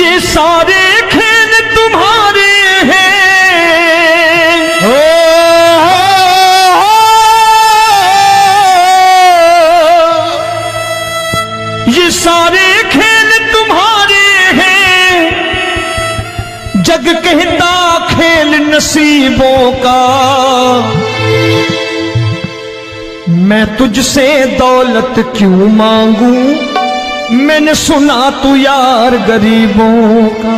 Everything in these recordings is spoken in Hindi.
ये सारे खेल तुम्हारे हैं, ये सारे खेल तुम्हारे हैं, जग कहता खेल नसीबों का। मैं तुझसे दौलत क्यों मांगू, मैंने सुना तू यार गरीबों का।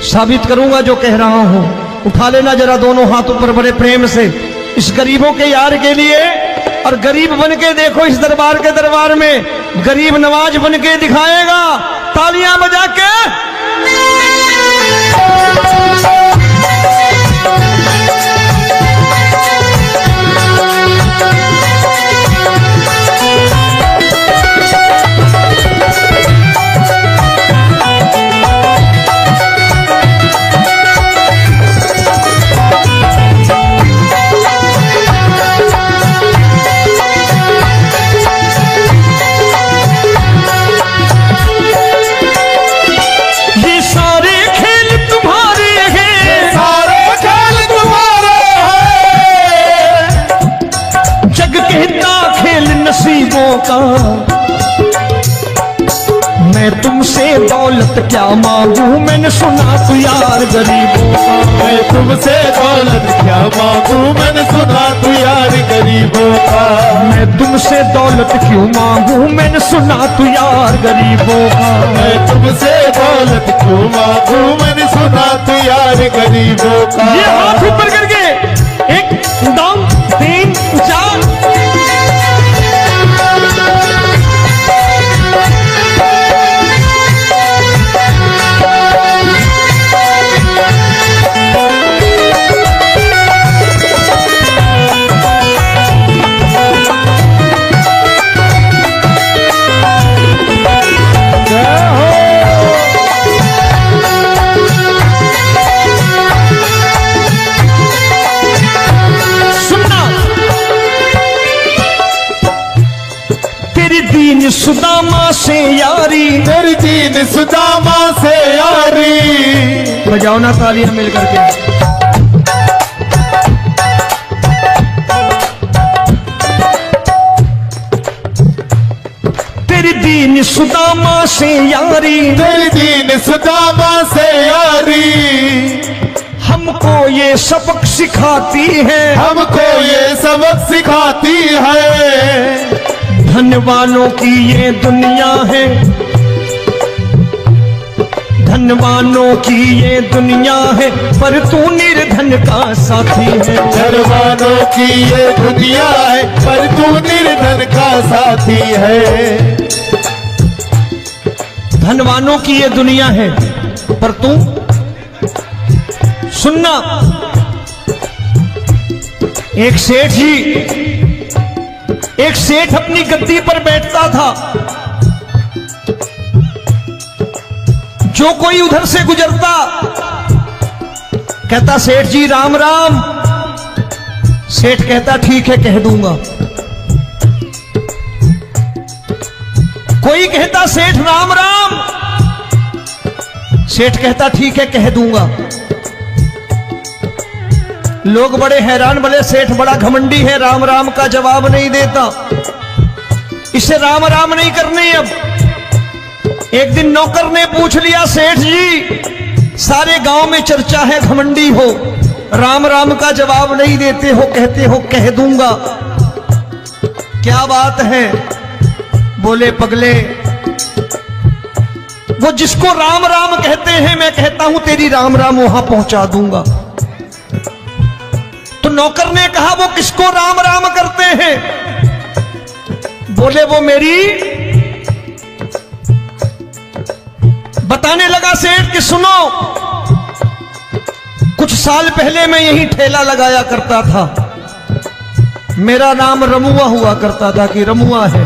साबित करूंगा जो कह रहा हूं। उठा लेना जरा दोनों हाथ ऊपर बड़े प्रेम से इस गरीबों के यार के लिए। और गरीब बन के देखो इस दरबार के दरबार में गरीब नवाज बन के दिखाएगा, तालियां बजा के। का मैं तुमसे दौलत क्या मांगू, मैंने सुना तू यार गरीबों का। मैं तुमसे दौलत क्या मांगू, मैंने सुना तू यार गरीबों का। मैं तुमसे दौलत क्यों मांगू, मैंने सुना तू यार गरीबों का। मैं तुमसे दौलत क्यों मांगू, मैंने सुना तू यार गरीबों का। ये हाथ ऊपर करके 1 2 3 4 सुदामा से यारी, तेरी दीन सुदामा से यारी। बजाओ ना तालियां मिल करके। तेरी दीन सुदामा से यारी, तेरी दीन सुदामा से यारी। हमको ये सबक सिखाती है, हमको ये सबक सिखाती है। धन वालों की ये दुनिया है, धन वालों की ये दुनिया है, पर तू निर्धन का साथी है। धन वालों की ये दुनिया है, पर तू निर्धन का साथी है। धन वालों की ये दुनिया है, पर तू सुनना। एक सेठ अपनी गद्दी पर बैठता था। जो कोई उधर से गुजरता कहता सेठ जी राम राम। सेठ कहता ठीक है कह दूंगा। कोई कहता सेठ राम राम। सेठ कहता ठीक है कह दूंगा। लोग बड़े हैरान, बोले सेठ बड़ा घमंडी है, राम राम का जवाब नहीं देता, इसे राम राम नहीं करनी। अब एक दिन नौकर ने पूछ लिया, सेठ जी सारे गांव में चर्चा है घमंडी हो, राम राम का जवाब नहीं देते हो, कहते हो कह दूंगा, क्या बात है? बोले पगले, वो जिसको राम राम कहते हैं मैं कहता हूं तेरी राम राम वहां पहुंचा दूंगा। तो नौकर ने कहा वो किसको राम राम करते हैं? बोले वो मेरी। बताने लगा सेठ कि सुनो, कुछ साल पहले मैं यही ठेला लगाया करता था, मेरा नाम रमुआ हुआ करता था कि रमुआ है।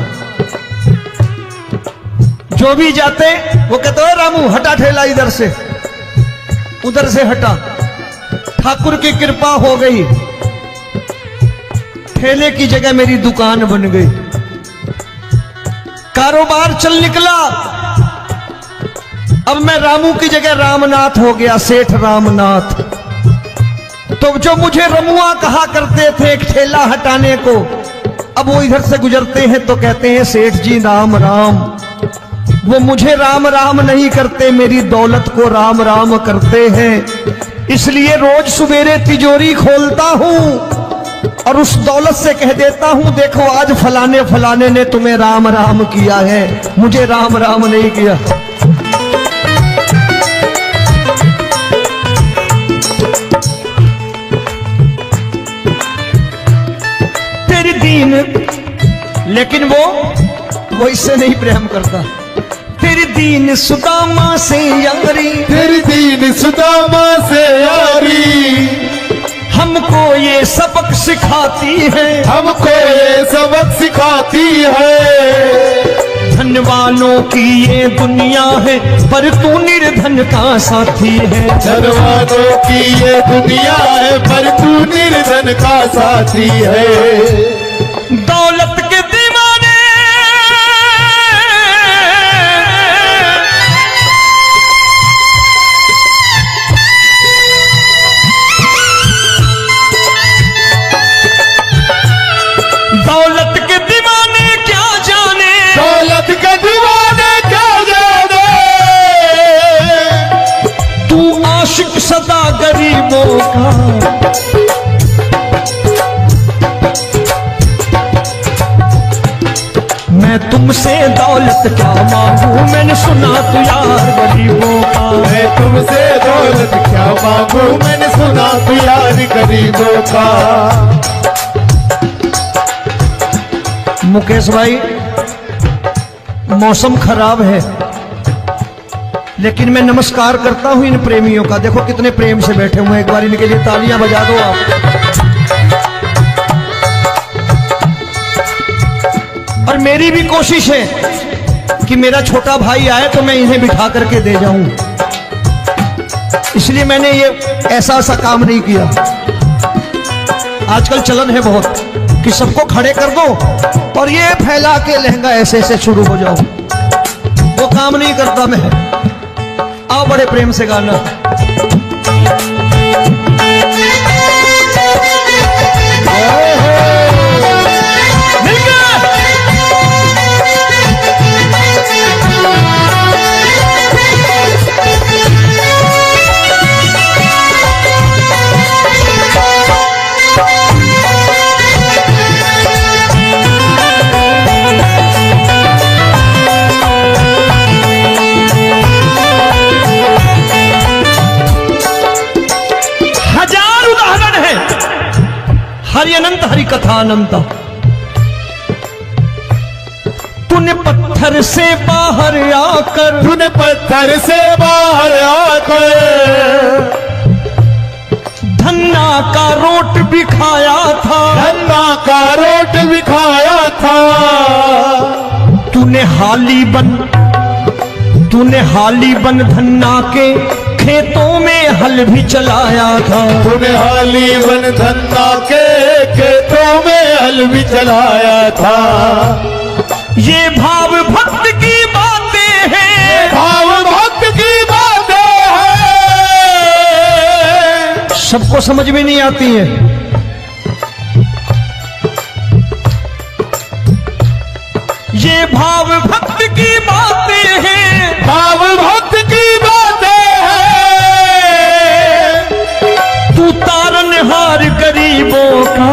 जो भी जाते वो कहते हो रामू हटा ठेला इधर से, उधर से हटा। ठाकुर की कृपा हो गई, ठेले की जगह मेरी दुकान बन गई, कारोबार चल निकला। अब मैं रामू की जगह रामनाथ हो गया, सेठ रामनाथ। तो जो मुझे रमुआ कहा करते थे एक ठेला हटाने को, अब वो इधर से गुजरते हैं तो कहते हैं सेठ जी राम राम। वो मुझे राम राम नहीं करते, मेरी दौलत को राम राम करते हैं। इसलिए रोज सवेरे तिजोरी खोलता हूं और उस दौलत से कह देता हूं, देखो आज फलाने फलाने ने तुम्हें राम राम किया है, मुझे राम राम नहीं किया। तेरी दीन, लेकिन वो इससे नहीं प्रेम करता। तेरी दीन सुदामा से यारी, तेरी दीन सुदामा से यारी, हमको ये सबक सिखाती है, हमको ये सबक सिखाती है। धन वालों की ये दुनिया है, पर तू निर्धन का साथी है। धन वालों की ये दुनिया है, पर तू निर्धन का साथी है। दौलत के दीवाने दौलत के दीवाने क्या जाने, दौलत के दीवाने क्या जाने। तू आशिक सदा गरीबों का। मैं तुमसे दौलत क्या मांगू, मैंने सुना तू यार गरीबों का। मैं तुमसे दौलत क्या मांगू, मैंने सुना तू यार गरीबों का। मुकेश भाई, मौसम खराब है, लेकिन मैं नमस्कार करता हूं इन प्रेमियों का। देखो कितने प्रेम से बैठे हुए हैं, एक बार इनके लिए तालियां बजा दो आप। और मेरी भी कोशिश है कि मेरा छोटा भाई आए तो मैं इन्हें बिठा करके दे जाऊं, इसलिए मैंने ये ऐसा काम नहीं किया। आजकल चलन है बहुत कि सबको खड़े कर दो और ये फैला के लहंगा ऐसे ऐसे शुरू हो जाओ, वो काम नहीं करता मैं। आओ बड़े प्रेम से गाना। हरि अनंत हरि कथा अनंत। तूने पत्थर से बाहर आकर, तूने पत्थर से बाहर आकर धन्ना का रोट भी खाया था, धन्ना का रोट भी खाया था। तूने हाली बन धन्ना के खेतों में हल भी चलाया था। तूने हाली बन धन्ना के खेतों में हल भी चलाया था। ये भाव भक्त की बातें हैं, भाव भक्त की बातें हैं, सबको समझ में नहीं आती है। ये भाव भक्त की बातें हैं, भाव भक्त की बातें हैं। तू तारनहार गरीबों का,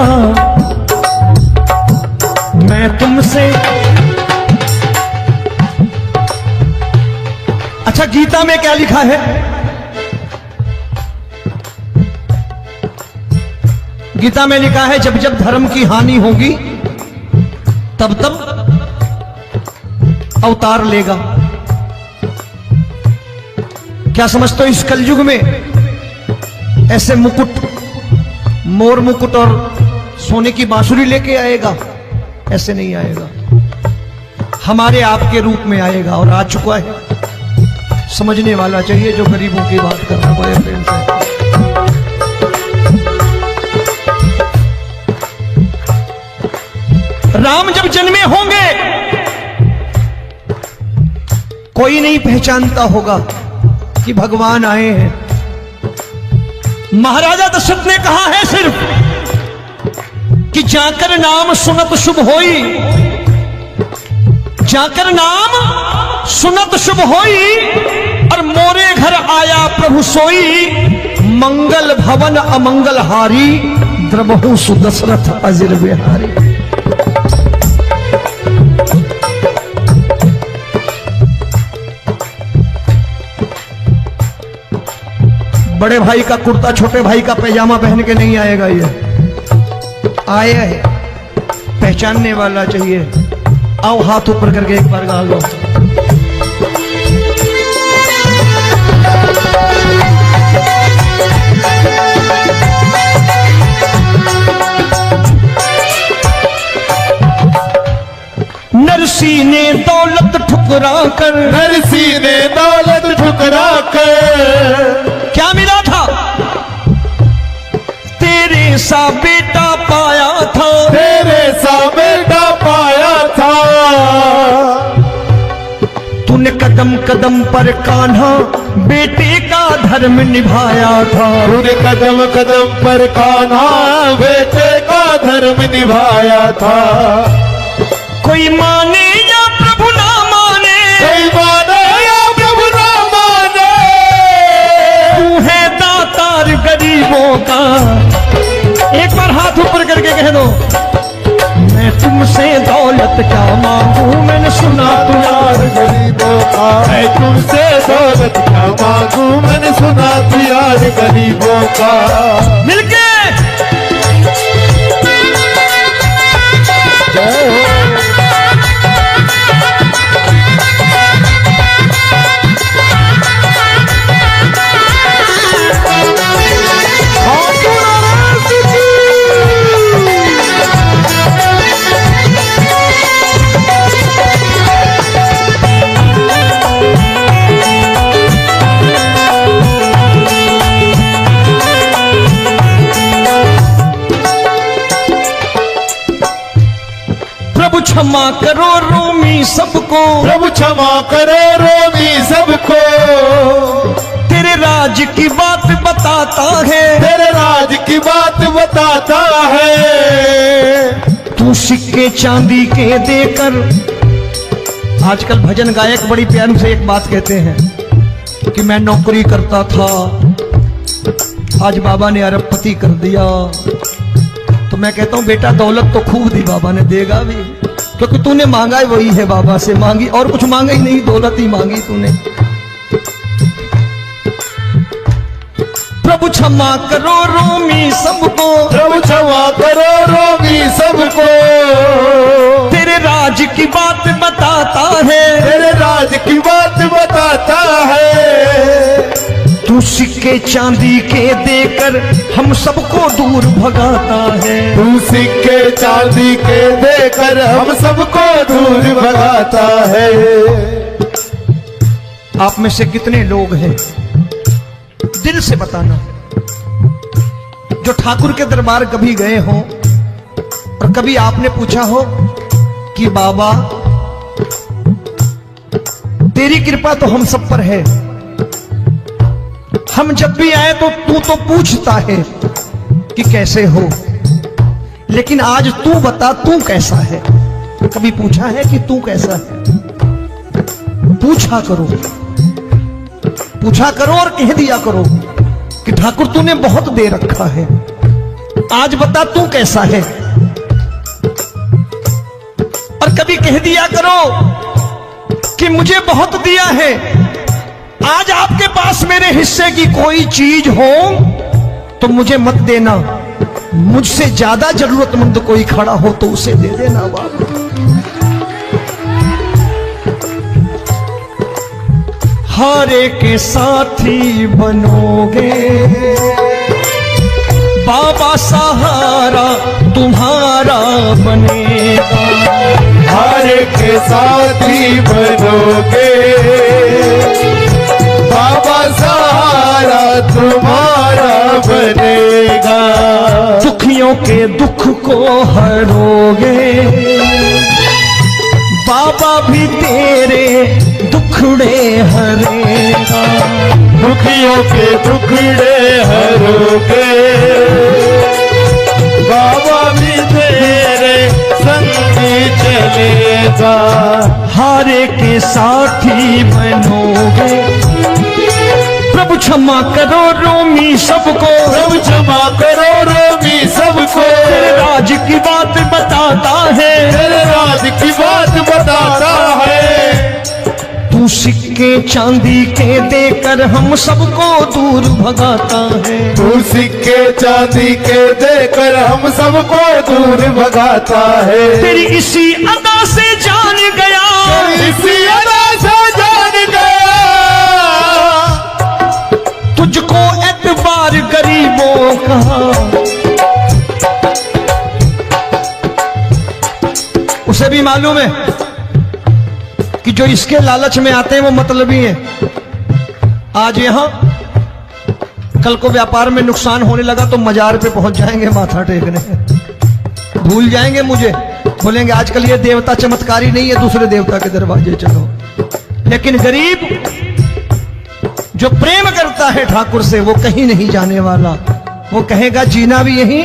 मैं तुमसे। अच्छा, गीता में क्या लिखा है? गीता में लिखा है जब जब धर्म की हानि होगी तब तब अवतार लेगा। क्या समझते हो, इस कलयुग में ऐसे मुकुट, मोर मुकुट और सोने की बांसुरी लेके आएगा? ऐसे नहीं आएगा, हमारे आपके रूप में आएगा और आ चुका है। समझने वाला चाहिए जो गरीबों की बात करना बड़े प्रेम से। राम जब जन्मे होंगे कोई नहीं पहचानता होगा, कि भगवान आए हैं। महाराजा दशरथ ने कहा है सिर्फ कि जाकर नाम सुनत शुभ होई, जाकर नाम सुनत शुभ होई, और मोरे घर आया प्रभु सोई, मंगल भवन अमंगल हारी, द्रबहु सुदशरथ अजिर बिहारी। बड़े भाई का कुर्ता छोटे भाई का पैजामा पहन के नहीं आएगा, ये आया है पहचानने वाला चाहिए। आओ हाथ ऊपर करके एक बार गा लो। नरसी ने दौलत ठुकरा कर, नरसी ने दौलत ठुकरा कर, क्या मिला था? तेरे सा बेटा पाया था, तेरे सा बेटा पाया था। तूने कदम कदम पर कान्हा बेटे का धर्म निभाया था, तूने कदम कदम पर कान्हा बेटे का धर्म निभाया था। कोई माने या प्रभु ना माने, कोई माने या प्रभु ना माने, तू है दातार गरीबों का। एक बार हाथ ऊपर करके कह दो, मैं तुमसे दौलत क्या मांगू, मैंने सुना तू यार गरीबों का। मैं तुमसे दौलत क्या मांगू, मैंने सुना तू यार गरीबों का। मिलके जय हो। क्षमा करो रोमी सबको, प्रभु क्षमा करो रोमी सबको। तेरे राज की बात बताता है, तेरे राज की बात बताता है। तू सिक्के चांदी के देकर, आजकल भजन गायक बड़ी प्यार से एक बात कहते हैं कि मैं नौकरी करता था, आज बाबा ने अरबपति कर दिया। तो मैं कहता हूं बेटा दौलत तो खूब दी बाबा ने, देगा भी, क्योंकि तूने मांगा ही वही है, बाबा से मांगी और कुछ मांगा ही नहीं, दौलत ही मांगी तूने। प्रभु क्षमा करो रोमी सबको, प्रभु क्षमा करो रोमी सबको। तेरे राज की बात बताता है, तेरे राज की बात बताता है। तू सिक्के चांदी के देकर हम सबको दूर भगाता है, तू सिक्के चांदी के देकर हम सबको दूर भगाता है। आप में से कितने लोग हैं, दिल से बताना, जो ठाकुर के दरबार कभी गए हो और कभी आपने पूछा हो कि बाबा तेरी कृपा तो हम सब पर है, हम जब भी आए तो तू तो पूछता है कि कैसे हो, लेकिन आज तू बता तू कैसा है। कभी पूछा है कि तू कैसा है? पूछा करो, पूछा करो और कह दिया करो कि ठाकुर तूने बहुत दे रखा है, आज बता तू कैसा है। और कभी कह दिया करो कि मुझे बहुत दिया है, आज आपके पास मेरे हिस्से की कोई चीज हो तो मुझे मत देना, मुझसे ज्यादा जरूरतमंद कोई खड़ा हो तो उसे दे देना बाबा। हारे के साथी बनोगे बाबा, सहारा तुम्हारा बनेगा। हारे के साथी बनोगे बाबा, सहारा तुम्हारा बनेगा। दुखियों के दुख को हरोगे बाबा, भी तेरे दुखड़े हरेगा। दुखियों के दुखड़े हरोगे, बाबा भी तेरे संगी चलेगा। हारे के साथी बनोगे, प्रभु क्षमा करो रोमी सबको, प्रभु क्षमा करो रोमी सबको, तेरे राज की बात बताता है, तेरे राज की बात बताता है। तू सिक्के चांदी के देकर हम सबको दूर भगाता है, तू सिक्के चांदी के देकर हम सबको दूर भगाता है। तेरी इसी अदा से जान गया, इसी अदा से जान गया, तुझको एतबार गरीबों का। उसे भी मालूम है कि जो इसके लालच में आते हैं वो मतलबी हैं। आज यहां कल को व्यापार में नुकसान होने लगा तो मजार पे पहुंच जाएंगे माथा टेकने, भूल जाएंगे मुझे, बोलेंगे आजकल ये देवता चमत्कारी नहीं है, दूसरे देवता के दरवाजे चलो। लेकिन गरीब जो प्रेम करता है ठाकुर से वो कहीं नहीं जाने वाला, वो कहेगा जीना भी यहीं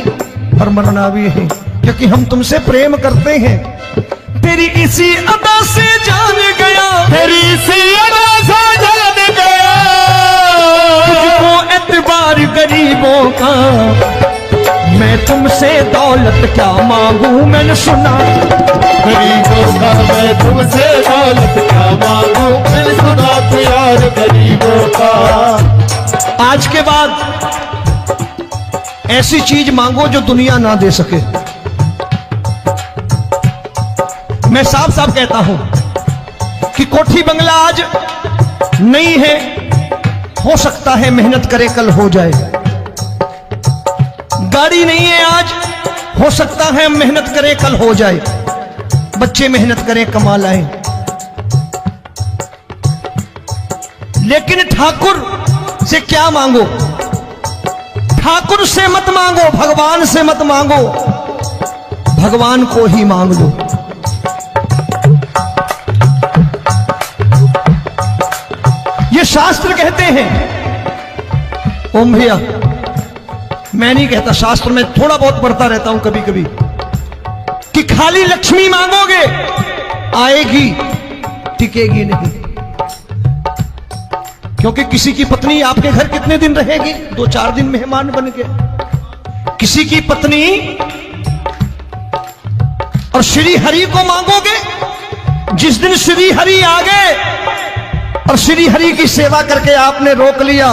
और मरना भी यहीं, क्योंकि हम तुमसे प्रेम करते हैं। तेरी इसी अदा से जान गया, तेरी इसी अदा से जान गया, तुझको एतबार गरीबों का। मैं तुमसे दौलत क्या मांगू, मैंने सुना गरीबों का मैं तुमसे दौलत क्या मांगू, मैंने सुना तू यार गरीबों का। आज के बाद ऐसी चीज मांगो जो दुनिया ना दे सके। मैं साफ साफ कहता हूं कि कोठी बंगला आज नहीं है, हो सकता है मेहनत करे कल हो जाए। गाड़ी नहीं है आज, हो सकता है मेहनत करे कल हो जाए। बच्चे मेहनत करें कमा लाएं, लेकिन ठाकुर से क्या मांगो? ठाकुर से मत मांगो, भगवान से मत मांगो, भगवान को ही मांग लो। ये शास्त्र कहते हैं, ओम भैया मैं नहीं कहता, शास्त्र में थोड़ा बहुत पढ़ता रहता हूं कभी कभी, कि खाली लक्ष्मी मांगोगे आएगी, टिकेगी नहीं। क्योंकि किसी की पत्नी आपके घर कितने दिन रहेगी? 2-4 दिन मेहमान बन के। किसी की पत्नी और श्री हरि को मांगोगे, जिस दिन श्री हरि आ गए और श्री हरि की सेवा करके आपने रोक लिया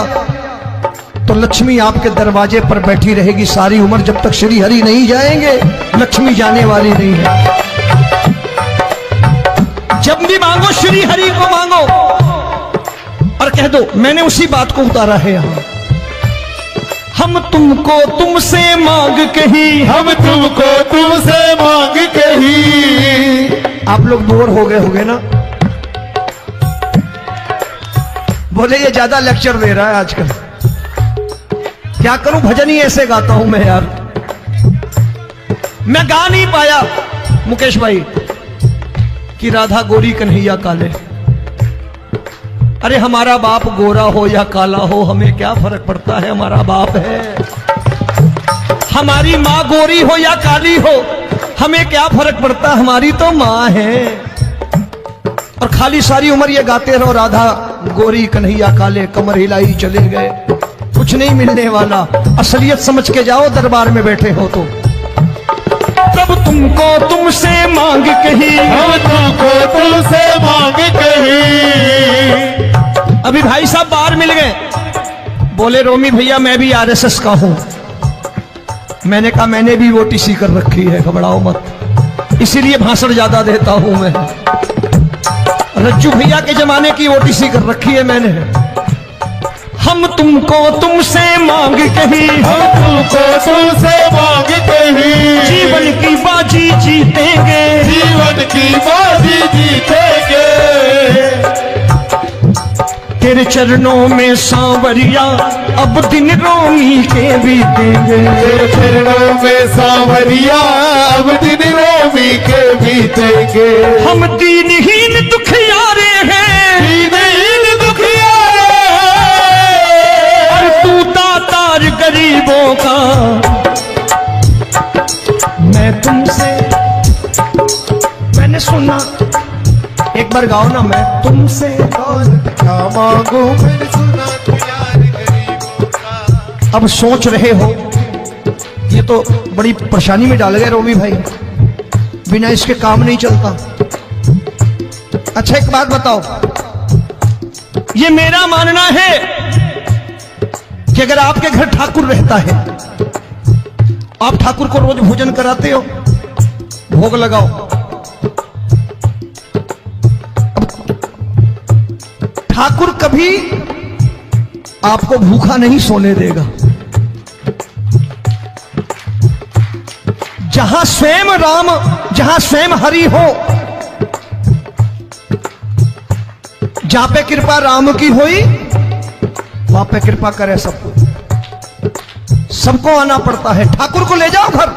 तो लक्ष्मी आपके दरवाजे पर बैठी रहेगी सारी उम्र, जब तक श्री हरि नहीं जाएंगे लक्ष्मी जाने वाली नहीं है। जब भी मांगो श्री हरि को मांगो और कह दो मैंने उसी बात को उतारा है यहां, हम तुमको तुमसे मांग कही, हम तुमको तुमसे मांग कही। आप लोग बोर हो गए होंगे ना, बोले ये ज्यादा लेक्चर दे रहा है आजकल। क्या करूं, भजन ही ऐसे गाता हूं मैं यार। मैं गा नहीं पाया मुकेश भाई कि राधा गोरी कन्हैया काले। अरे हमारा बाप गोरा हो या काला हो हमें क्या फर्क पड़ता है, हमारा बाप है। हमारी माँ गोरी हो या काली हो हमें क्या फर्क पड़ता, हमारी तो माँ है। और खाली सारी उम्र ये गाते रहो राधा गोरी कन्हैया काले, कमर हिलाई चले गए, कुछ नहीं मिलने वाला। असलियत समझ के जाओ दरबार में बैठे हो तो। तब तुमको तुमसे मांग कही, हम तुमको तुमसे मांग कही। अभी भाई साहब बाहर मिल गए, बोले रोमी भैया मैं भी आरएसएस का हूं। मैंने कहा मैंने भी ओटीसी कर रखी है, घबराओ मत, इसीलिए भाषण ज्यादा देता हूं मैं। रज्जू भैया के जमाने की ओटीसी कर रखी है मैंने। हम तुमको तुमसे मांग कही, हम तुमको तुमसे मांग कही। जीवन की बाजी जीतेंगे, जीवन की बाजी जीतेंगे। तेरे चरणों में सांवरिया अब दिन रोमी के बीतेंगे। तेरे चरणों में सांवरिया अब दिन रोमी के बीतेंगे। हम दीनहीन दुखियारे हैं, दीनहीन दुखियारे हैं, बार गाओ ना, मैं तुमसे दौलत क्या मांगू मैंने सुना तू यार गरीबों का। अब सोच रहे हो, ये तो बड़ी परेशानी में डाल गए रोमी भाई, बिना इसके काम नहीं चलता। अच्छा एक बात बताओ, ये मेरा मानना है कि अगर आपके घर ठाकुर रहता है, आप ठाकुर को रोज भोजन कराते हो, भोग लगाओ, अब ठाकुर कभी आपको भूखा नहीं सोने देगा। जहां स्वयं राम, जहां स्वयं हरि हो, जहां पे कृपा राम की हुई, वहां पे कृपा करे सबको, सबको आना पड़ता है। ठाकुर को ले जाओ घर।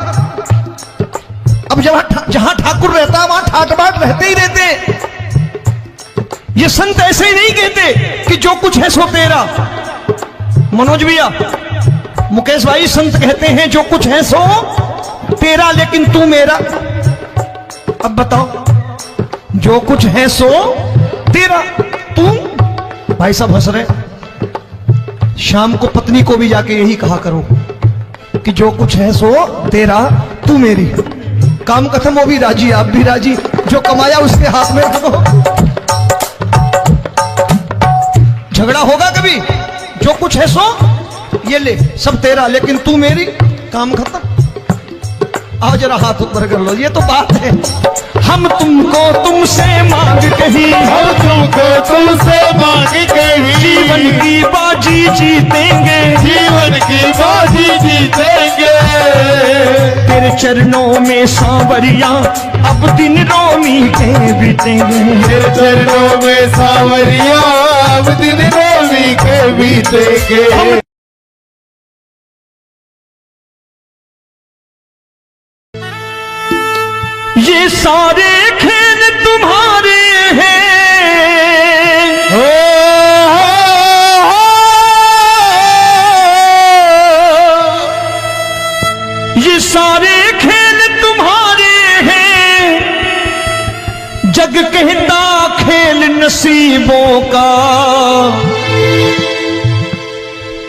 अब जहां ठाकुर रहता है वहां ठाट बाट रहते ही रहते। ये संत ऐसे ही नहीं कहते कि जो कुछ है सो तेरा। मनोज भैया, मुकेश भाई, संत कहते हैं जो कुछ है सो तेरा, लेकिन तू मेरा। अब बताओ, जो कुछ है सो तेरा, तू। भाई साहब हंस रहे। शाम को पत्नी को भी जाके यही कहा करो कि जो कुछ है सो तेरा, तू मेरी। काम खत्म, वो भी राजी, आप भी राजी, जो कमाया उसके हाथ में रखो। झगड़ा होगा कभी? जो कुछ है सो ये ले, सब तेरा, लेकिन तू मेरी। काम खत्म। आओ जरा हाथ ऊपर कर लो, ये तो बात है। हम तुमको तुमसे मांग कहीं, हम तुमको तुमसे मांग कहीं, जीवन की बाजी जीतेंगे, जीवन की बाजी जीतेंगे। तेरे चरणों में सांवरिया अब दिन रोमी के बीतेंगे। तेरे चरणों में सांवरिया अब दिन रोमी के बीतेंगे। ये सारे खेल तुम्हारे हैं, ये सारे खेल तुम्हारे हैं, जग कहता खेल नसीबों का।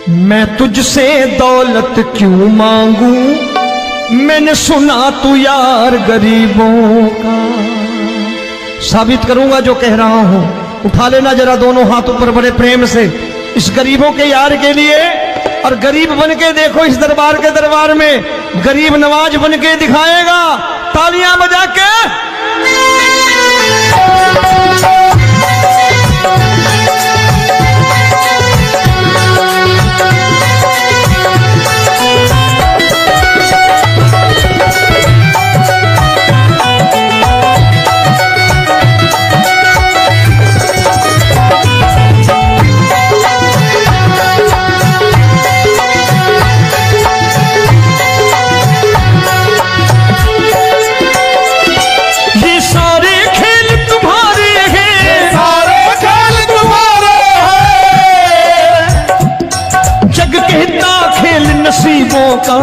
मैं तुझसे दौलत क्यों मांगू, मैंने सुना तू यार गरीबों का। साबित करूंगा जो कह रहा हूं। उठा लेना जरा दोनों हाथ ऊपर बड़े प्रेम से, इस गरीबों के यार के लिए। और गरीब बन के देखो इस दरबार के दरबार में, गरीब नवाज बन के दिखाएगा, तालियां बजा के। नसीबों का।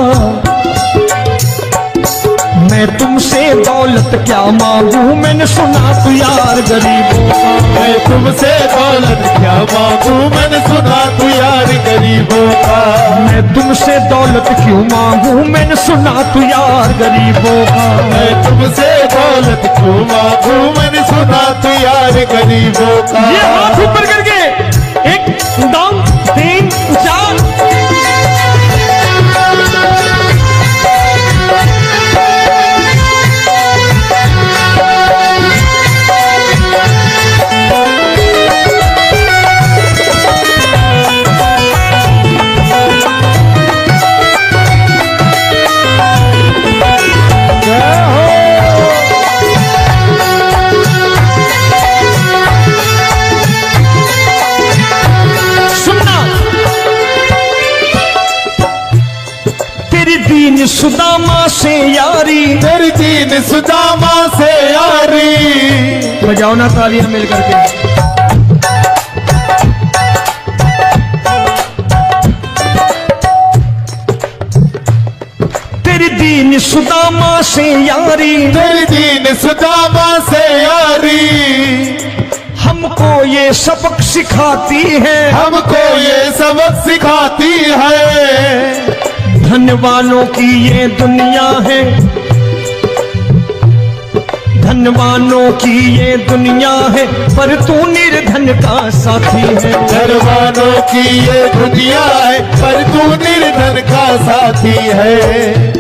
मैं तुमसे दौलत क्या मांगू, मैंने सुना तू यार गरीबों का। मैं तुमसे दौलत क्या मांगू, मैंने सुना तू यार गरीबों का। मैं तुमसे दौलत क्यों मांगू, मैंने सुना तू यार गरीबों का। मैं तुमसे दौलत क्यों मांगू, मैंने सुना तू यार गरीबों का। ये हाथ ऊपर करके, एक दो तीन चार। दीन सुदामा से यारी, तेरी दीन सुदामा से यारी। बजाओ ना तालियां मिल करके। तेरी दीन सुदामा से यारी, तेरी दीन सुदामा से यारी, हमको ये सबक सिखाती है, हमको ये सबक सिखाती है। धन वालों की ये दुनिया है, धन वालों की ये दुनिया है, पर तू निर्धन का साथी है। धनवानों की ये दुनिया है, पर तू निर्धन का साथी है।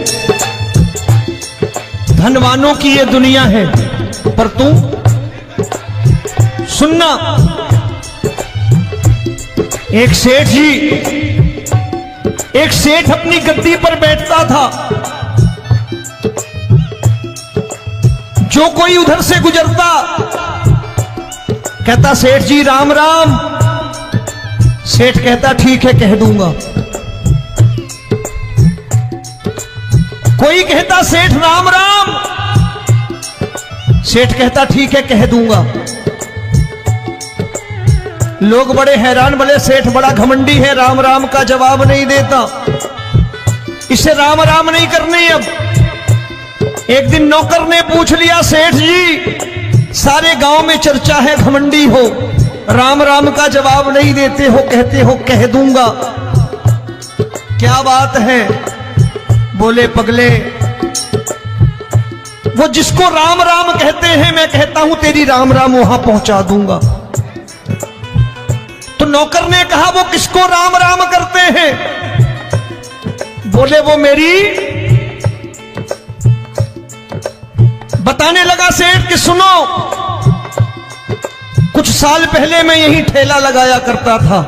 धनवानों की ये दुनिया है, पर तू सुनना। एक सेठ जी, एक सेठ अपनी गद्दी पर बैठता था, जो कोई उधर से गुजरता कहता सेठ जी राम राम। सेठ कहता ठीक है कह दूंगा। कोई कहता सेठ राम राम, सेठ कहता ठीक है कह दूंगा। लोग बड़े हैरान, बोले सेठ बड़ा घमंडी है, राम राम का जवाब नहीं देता, इसे राम राम नहीं करने। अब एक दिन नौकर ने पूछ लिया, सेठ जी सारे गांव में चर्चा है घमंडी हो, राम राम का जवाब नहीं देते हो, कहते हो कह दूंगा, क्या बात है? बोले पगले, वो जिसको राम राम कहते हैं मैं कहता हूं तेरी राम राम वहां पहुंचा दूंगा। तो नौकर ने कहा वो किसको राम राम करते हैं? बोले वो मेरी। बताने लगा सेठ कि सुनो, कुछ साल पहले मैं यही ठेला लगाया करता था,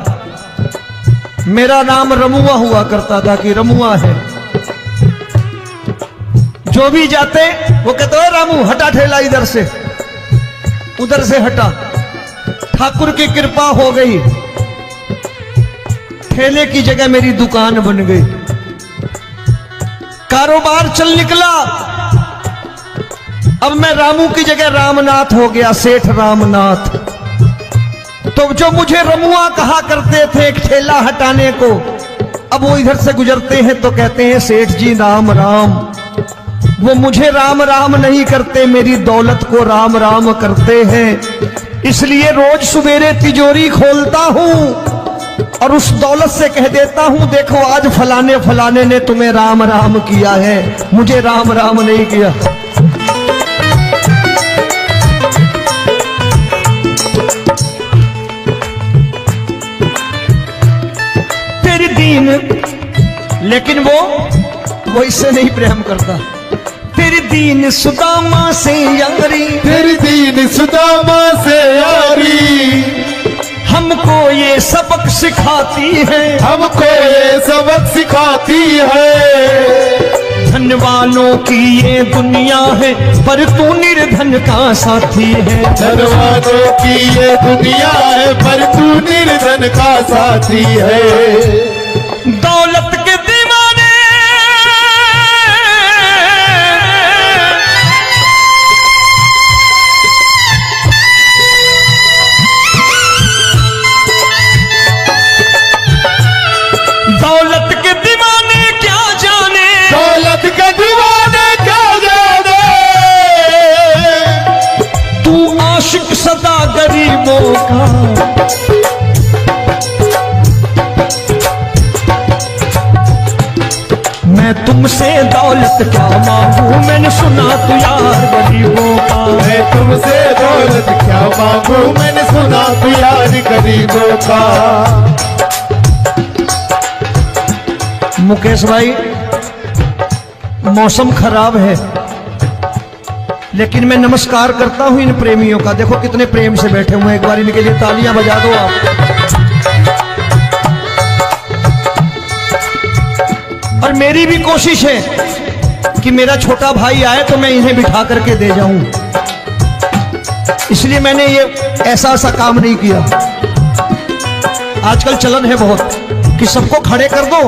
मेरा नाम रमुआ हुआ करता था कि रमुआ है। जो भी जाते वो कहते हो रामू हटा ठेला इधर से, उधर से हटा। ठाकुर की कृपा हो गई, ठेले की जगह मेरी दुकान बन गई, कारोबार चल निकला। अब मैं रामू की जगह रामनाथ हो गया, सेठ रामनाथ। तो जो मुझे रमुआ कहा करते थे एक ठेला हटाने को, अब वो इधर से गुजरते हैं तो कहते हैं सेठ जी राम राम। वो मुझे राम राम नहीं करते, मेरी दौलत को राम राम करते हैं। इसलिए रोज सवेरे तिजोरी खोलता हूं और उस दौलत से कह देता हूं देखो आज फलाने फलाने ने तुम्हें राम राम किया है, मुझे राम राम नहीं किया। तेरी दीन, लेकिन वो इससे नहीं प्रेम करता। तेरी दीन सुदामा से यारी, तेरी दीन सुदामा से यारी, हमको ये सबक सिखाती है, हमको ये सबक सिखाती है। धन वालों की ये दुनिया है, पर तू निर्धन का साथी है। धनवानों की ये दुनिया है, पर तू निर्धन का साथी है। दौलत के दीवाने दौलत के दीवाने क्या जाने, दौलत के दीवाने क्या जाने, तू आशिक सदा गरीबों का। मैं तुमसे दौलत क्या मांगू, मैंने सुना तू यार गरीबों का। मैं तुमसे दौलत क्या मांगू, मैंने सुना तू यार गरीबों का। मुकेश भाई, मौसम खराब है, लेकिन मैं नमस्कार करता हूं इन प्रेमियों का। देखो कितने प्रेम से बैठे हुए हैं, एक बार इनके लिए तालियां बजा दो आप। और मेरी भी कोशिश है कि मेरा छोटा भाई आए तो मैं इन्हें बिठा करके दे जाऊं, इसलिए मैंने ये ऐसा काम नहीं किया। आजकल चलन है बहुत कि सबको खड़े कर दो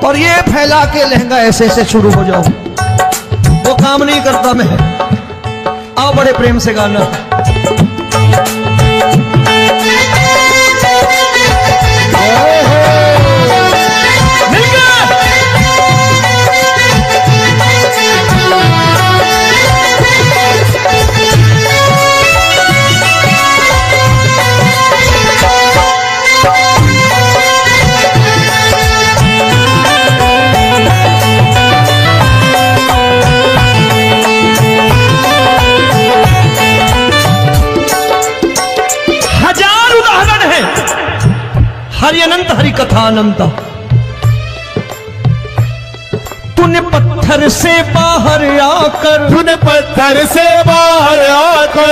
और ये फैला के लहंगा ऐसे ऐसे शुरू हो जाओ, वो काम नहीं करता मैं। आओ बड़े प्रेम से गाना। मिल गया। हरि अनंत हरि कथा अनंत। तूने पत्थर से बाहर आकर, तूने पत्थर से बाहर आकर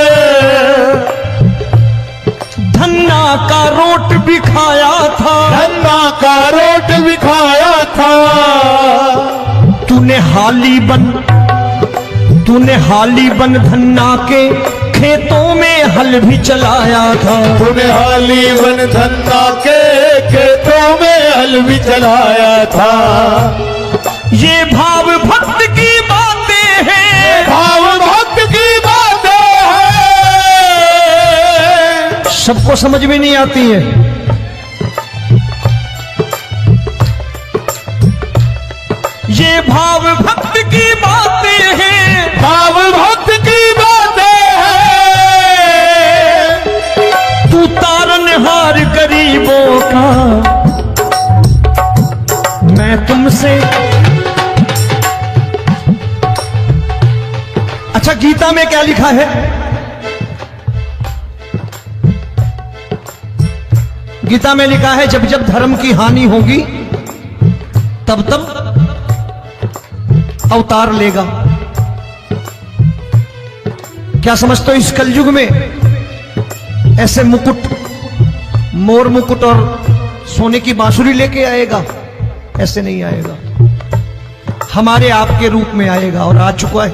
धन्ना का रोट भी खाया था, धन्ना का रोट भी खाया था। तूने हाली बन धन्ना के खेतों में हल भी चलाया था। तूने हाली बन धन्ना के खेतों में हल भी चलाया था। ये भाव भक्त की बातें हैं, भाव भक्त की बातें हैं, सबको समझ में नहीं आती है। ये भाव भक्त की बातें हैं, भाव भक्त की बातें हैं। तू तारनहार गरीबों का, मैं तुमसे। अच्छा, गीता में क्या लिखा है? गीता में लिखा है जब जब धर्म की हानि होगी तब तब अवतार लेगा। क्या समझते हो, इस कलयुग में ऐसे मुकुट, मोर मुकुट और सोने की बांसुरी लेके आएगा? ऐसे नहीं आएगा, हमारे आपके रूप में आएगा और आ चुका है।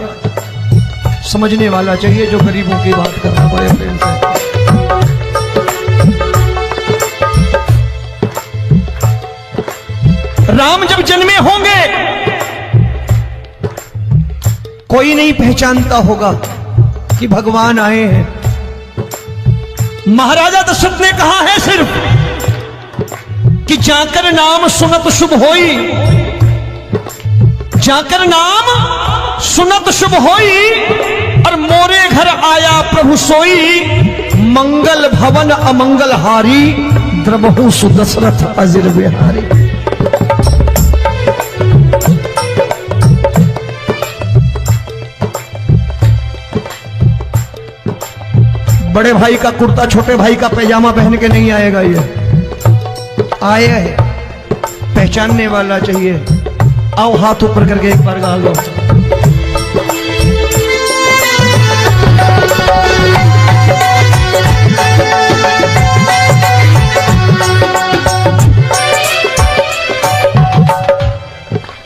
समझने वाला चाहिए जो गरीबों की बात करना बड़े प्रेम से। राम जब जन्मे होंगे कोई नहीं पहचानता होगा कि भगवान आए हैं। महाराजा दशरथ ने कहा है सिर्फ कि जाकर नाम सुनत शुभ होई, जाकर नाम सुनत शुभ होई, और मोरे घर आया प्रभु सोई, मंगल भवन अमंगल हारी, द्रबहु सुदशरथ अजिर बिहारी। बड़े भाई का कुर्ता छोटे भाई का पैजामा पहन के नहीं आएगा, ये आया है, पहचानने वाला चाहिए। आओ हाथ ऊपर करके एक बार गा लो।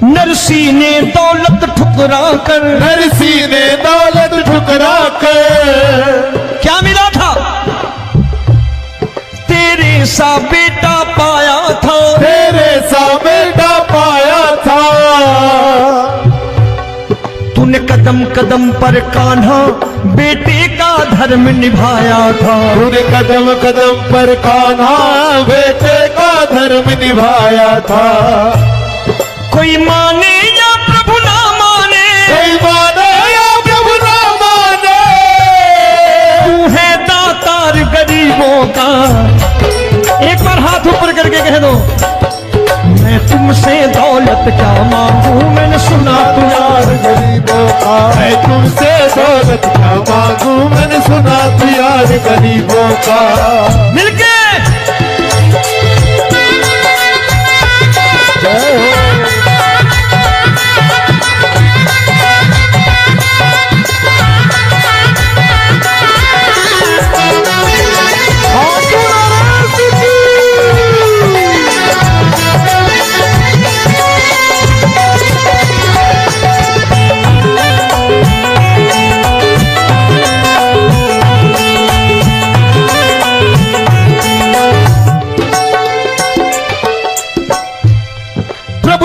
नरसी ने दौलत ठुकरा कर, नरसी ने दौलत ठुकरा कर क्या मिला था? तेरे सा बेटा पाया था, तेरे सा बेटा पाया था। तूने कदम कदम पर कान्हा बेटे का धर्म निभाया था। तूने कदम कदम पर कान्हा बेटे का धर्म निभाया था। कोई माने या प्रभु ना माने, कोई माने या प्रभु ना माने, तू है दातार गरीबों का। एक बार हाथ ऊपर करके कह दो, मैं तुमसे दौलत क्या मांगू, मैंने सुना तू यार गरीबों का। मैं तुमसे दौलत क्या मांगू, मैंने सुना तू यार गरीबों का। मिलके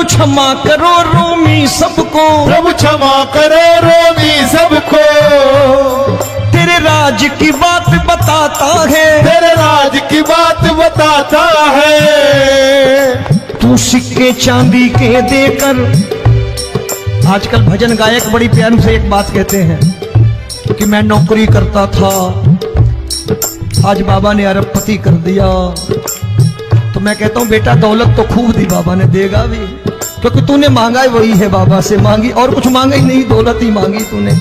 क्षमा करो रोमी सबको, प्रभु क्षमा करो रोमी सबको। तेरे राज की बात बताता है, तेरे राज की बात बताता है। तू सिक्के चांदी के देकर, आजकल भजन गायक बड़ी प्यार से एक बात कहते हैं कि मैं नौकरी करता था, आज बाबा ने अरबपति कर दिया। तो मैं कहता हूं बेटा दौलत तो खूब दी बाबा ने, देगा भी, क्योंकि तूने मांगा वही है बाबा से मांगी, और कुछ मांगा ही नहीं, दौलत ही मांगी तूने।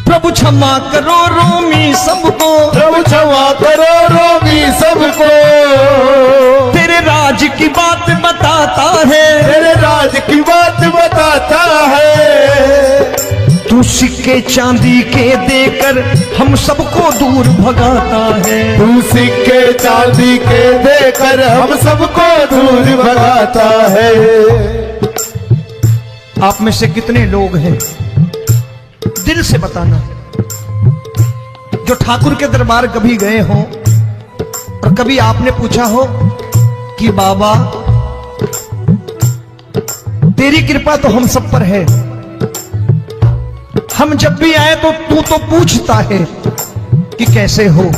प्रभु क्षमा करो रोमी सबको, प्रभु क्षमा करो सबको, तेरे राज की बात बताता है, तेरे राज की बात बताता है। तू सिक्के चांदी के देकर हम सबको दूर भगाता है। तू सिक्के चांदी के देकर हम सबको दूर भगाता है। आप में से कितने लोग हैं, दिल से बताना, जो ठाकुर के दरबार कभी गए हो और कभी आपने पूछा हो कि बाबा तेरी कृपा तो हम सब पर है, हम जब भी आए तो तू तो पूछता है कि कैसे हो,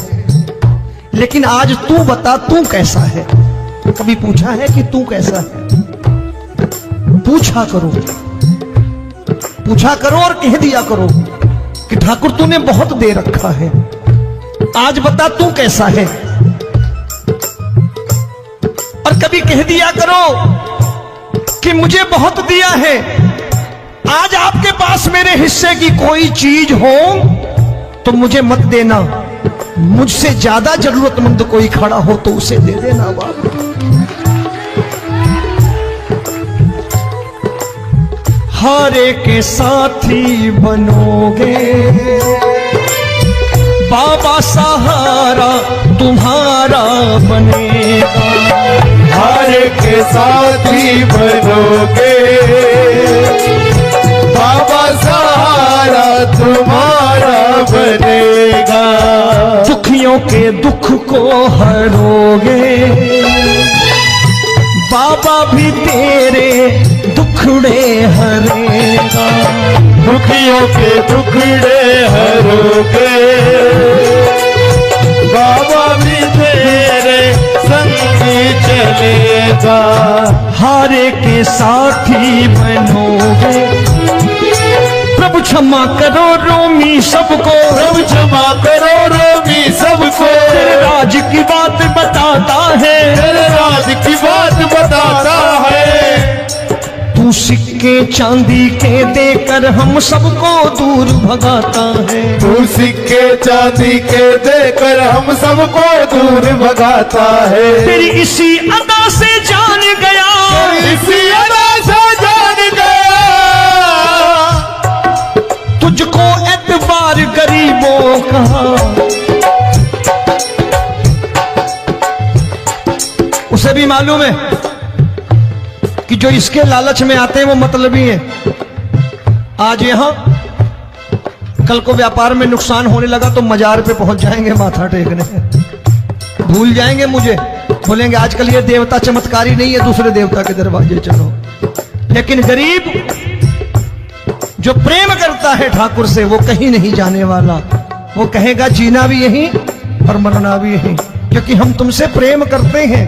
लेकिन आज तू बता तू कैसा है। कभी पूछा है कि तू कैसा है? पूछा करो, पूछा करो और कह दिया करो कि ठाकुर तूने बहुत दे रखा है, आज बता तू कैसा है। और कभी कह दिया करो कि मुझे बहुत दिया है, आज आपके पास मेरे हिस्से की कोई चीज हो तो मुझे मत देना, मुझसे ज्यादा जरूरतमंद कोई खड़ा हो तो उसे दे देना बाबा। हारे के साथी बनोगे बाबा, सहारा तुम्हारा बनेगा। हारे के साथी बनोगे बाबा, सहारा तुम्हारा बनेगा। दुखियों के दुख को हरोगे बाबा, भी तेरे दुखड़े हरेगा। दुखियों के दुखड़े हरोगे बाबा, भी तेरे संगी चलेगा। हारे के साथी बनोगे, प्रभु क्षमा करो रोमी सबको, प्रभु क्षमा करो रोमी सबको। तेरे राज की बात बताता है, तेरे राज की बात बताता है। तू सिक्के चांदी के देकर हम सबको दूर भगाता है। तू सिक्के चांदी के देकर हम सबको दूर भगाता है। तेरी इसी अदा से जान गया, इसी अदा से जान गया, तुझको एतबार गरीबों का। उसे भी मालूम है कि जो इसके लालच में आते हैं वो मतलबी हैं। आज यहां कल को व्यापार में नुकसान होने लगा तो मजार पे पहुंच जाएंगे माथा टेकने, भूल जाएंगे मुझे, बोलेंगे आजकल ये देवता चमत्कारी नहीं है, दूसरे देवता के दरवाजे चलो। लेकिन गरीब जो प्रेम करता है ठाकुर से वो कहीं नहीं जाने वाला, वो कहेगा जीना भी यहीं और मरना भी यहीं, क्योंकि हम तुमसे प्रेम करते हैं।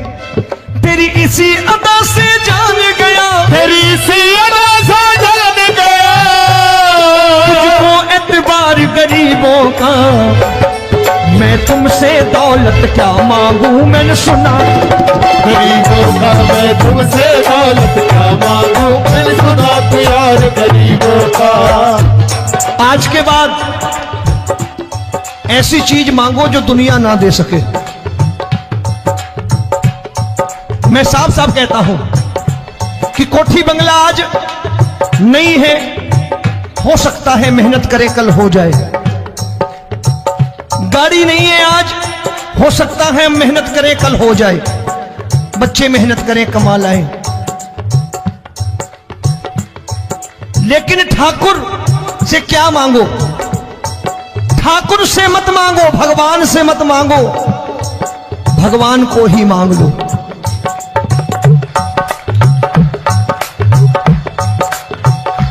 तेरी इसी अदा से जान गया, तेरी इसी अदा से जान गया, तुझको एतबार गरीबों का। मैं तुमसे दौलत क्या मांगू, मैंने सुना गरीबों का। मैं तुमसे दौलत क्या मांगू, मैंने सुना प्यार गरीबों का। आज के बाद ऐसी चीज मांगो जो दुनिया ना दे सके। मैं साफ साफ कहता हूं कि कोठी बंगला आज नहीं है, हो सकता है मेहनत करे कल हो जाए। गाड़ी नहीं है आज, हो सकता है मेहनत करें कल हो जाए। बच्चे मेहनत करें कमा लाएं, लेकिन ठाकुर से क्या मांगो? ठाकुर से मत मांगो, भगवान से मत मांगो, भगवान को ही मांग लो।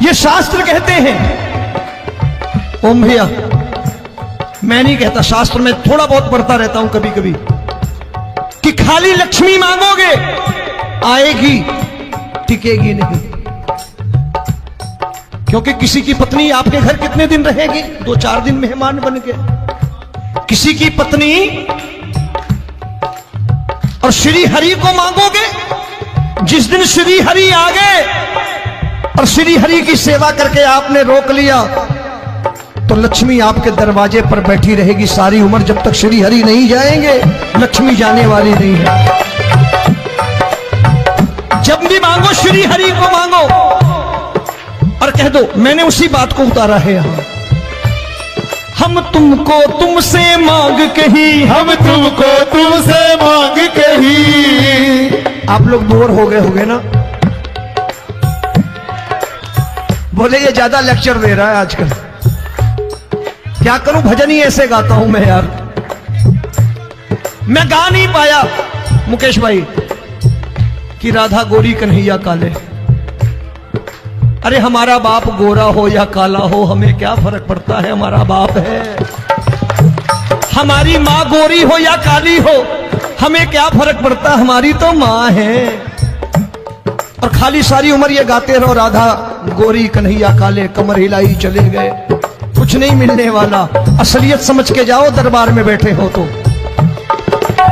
ये शास्त्र कहते हैं। ओम भैया, मैं नहीं कहता, शास्त्र में थोड़ा बहुत पढ़ता रहता हूं कभी कभी, कि खाली लक्ष्मी मांगोगे आएगी, टिकेगी नहीं। क्योंकि किसी की पत्नी आपके घर कितने दिन रहेगी? 2-4 दिन मेहमान बन के। किसी की पत्नी और श्री हरि को मांगोगे, जिस दिन श्री हरि आ गए और श्री हरि की सेवा करके आपने रोक लिया तो लक्ष्मी आपके दरवाजे पर बैठी रहेगी सारी उम्र, जब तक श्री हरि नहीं जाएंगे लक्ष्मी जाने वाली नहीं है। जब भी मांगो श्री हरि को मांगो और कह दो मैंने उसी बात को उतारा है यहां। हम तुमको तुमसे मांग कही, हम तुमको तुमसे मांग कही। आप लोग बोर हो गए होंगे ना, बोले ये ज्यादा लेक्चर दे रहा है आजकल। क्या करूं, भजन ही ऐसे गाता हूं मैं यार। मैं गा नहीं पाया मुकेश भाई कि राधा गोरी कन्हैया काले। अरे हमारा बाप गोरा हो या काला हो हमें क्या फर्क पड़ता है, हमारा बाप है। हमारी माँ गोरी हो या काली हो हमें क्या फर्क पड़ता, हमारी तो माँ है। और खाली सारी उम्र ये गाते रहो राधा गोरी कन्हैया काले, कमर हिलाई चले गए, कुछ नहीं मिलने वाला। असलियत समझ के जाओ दरबार में बैठे हो तो।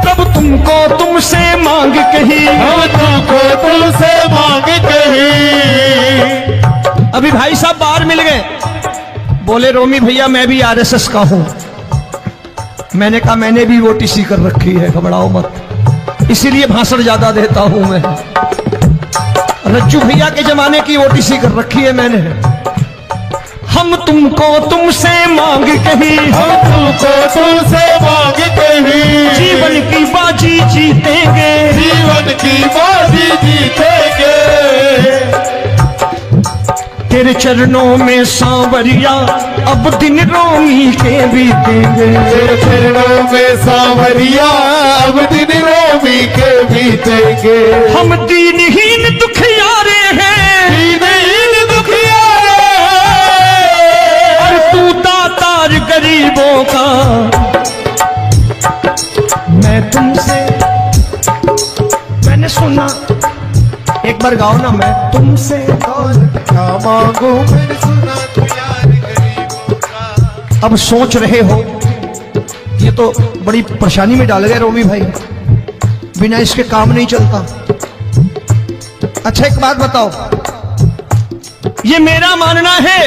तब तुमको तुमसे मांग कही, हम तुमको तुमसे मांग कही। अभी भाई साहब बाहर मिल गए, बोले रोमी भैया मैं भी आरएसएस का हूं। मैंने कहा मैंने भी ओटीसी कर रखी है, घबराओ मत, इसीलिए भाषण ज्यादा देता हूं मैं। रज्जू भैया के जमाने की ओटीसी कर रखी है मैंने। हम तुमको तुमसे मांग कही, हम तुमको तुमसे मांग कही। जीवन की बाजी जीतेंगे, जीवन की बाजी जीतेंगे। तेरे चरणों में सांवरिया अब दिन रोमी के बीतेंगे। तेरे चरणों में सांवरिया अब दिन रोमी के बीतेंगे। हम दीनहीन दुखियारे हैं, दीनहीन दुखियारे और तू दातार गरीबों का। मैं तुमसे, मैंने सुना, एक बार गाओ ना, मैं तुमसे क्या मांगू मैंने सुना तू यार गरीबों का। अब सोच रहे हो ये तो बड़ी परेशानी में डाल गए रोमी भाई, बिना इसके काम नहीं चलता। अच्छा एक बात बताओ, ये मेरा मानना है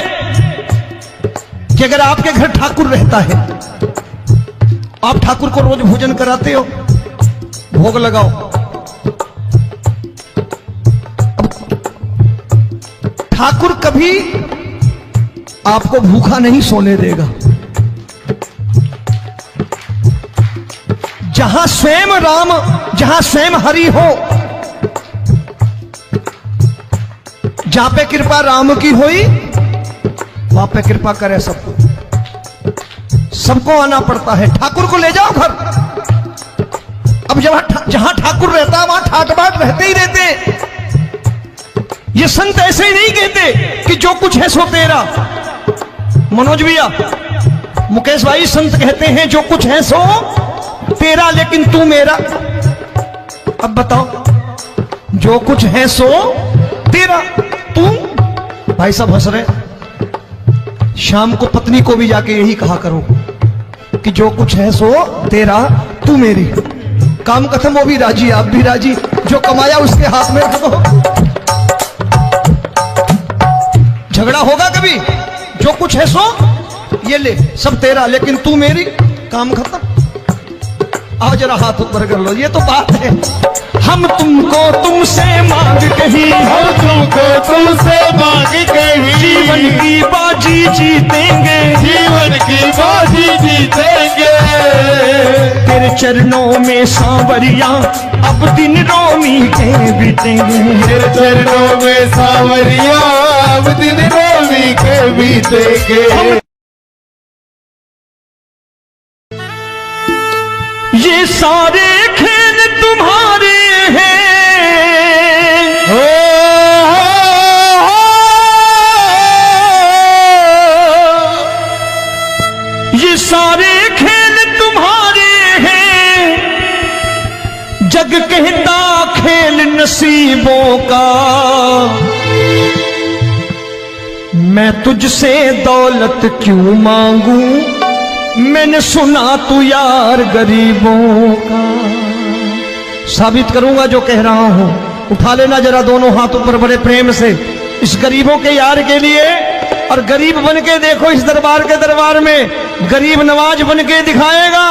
कि अगर आपके घर ठाकुर रहता है, आप ठाकुर को रोज भोजन कराते हो, भोग लगाओ, ठाकुर कभी आपको भूखा नहीं सोने देगा। जहां स्वयं राम, जहां स्वयं हरि हो, जहां पे कृपा राम की हुई वहां पे कृपा करे सबको। सबको आना पड़ता है, ठाकुर को ले जाओ घर। अब जहां ठाकुर रहता है वहां ठाट बाट रहते ही रहते। ये संत ऐसे ही नहीं कहते कि जो कुछ है सो तेरा। मनोज भैया, मुकेश भाई, संत कहते हैं जो कुछ है सो तेरा लेकिन तू मेरा। अब बताओ, जो कुछ है सो तेरा, तू। भाई साहब हंस रहे। शाम को पत्नी को भी जाके यही कहा करो कि जो कुछ है सो तेरा, तू मेरी। काम खत्म, वो भी राजी, आप भी राजी, जो कमाया उसके हाथ में रखो। झगड़ा होगा कभी, जो कुछ है सो ये ले, सब तेरा लेकिन तू मेरी, काम खत्म। आओ जरा हाथ ऊपर कर लो, ये तो बात है। हम तुमको तुमसे मांग कही, हम तुमको तुमसे मांग कही। जीवन की बाजी जीतेंगे, जीवन की बाजी जीतेंगे। तेरे चरणों में सांवरिया अब दिन रोमी के बीतेंगे। तेरे चरणों में सांवरिया अब दिन रोमी के बीतेंगे। ये सारे खेल तुम्हारे हैं, ये सारे खेल तुम्हारे हैं। जग कहता खेल नसीबों का, मैं तुझसे दौलत क्यों मांगू, मैंने सुना तू यार गरीबों का। साबित करूंगा जो कह रहा हूं। उठा लेना जरा दोनों हाथ ऊपर बड़े प्रेम से इस गरीबों के यार के लिए और गरीब बन के देखो इस दरबार के दरबार में, गरीब नवाज बन के दिखाएगा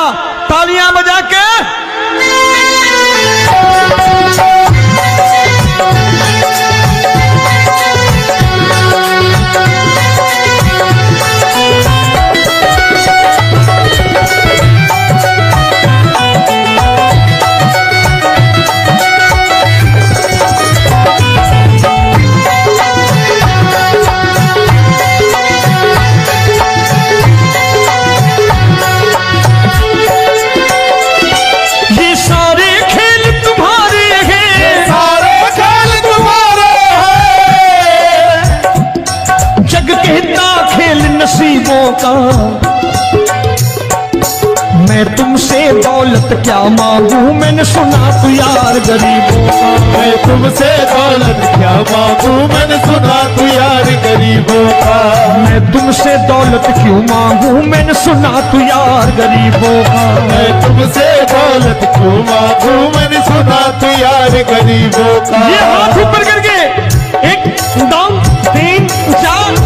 तालियां बजा के। नसीबों का मैं तुमसे दौलत क्या मांगू, मैंने सुना तू यार गरीबों का। मैं तुमसे दौलत क्या मांगू, मैंने सुना तू यार गरीबों का। मैं तुमसे दौलत क्यों मांगू, मैंने सुना तू यार गरीबों का। मैं तुमसे दौलत क्यों मांगू, मैंने सुना तू यार गरीबों का। ये हाथ ऊपर करके 1 2 3 4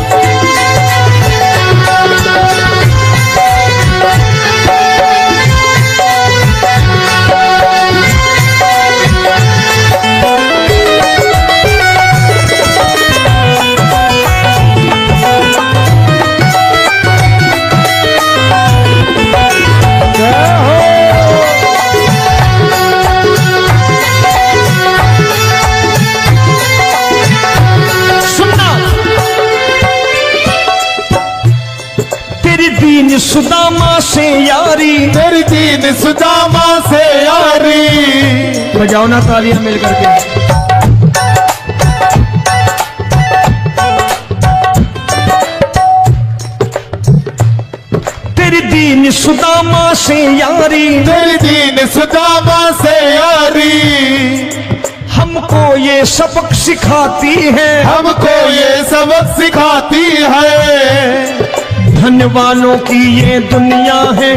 दीन सुदामा से यारी, तेरी दीन सुदामा से यारी। बजाओ ना तालियां मिल करके। तेरी दीन सुदामा से यारी, तेरी दीन सुदामा से यारी। हमको ये सबक सिखाती है, हमको ये सबक सिखाती है। धनवानों की ये दुनिया है,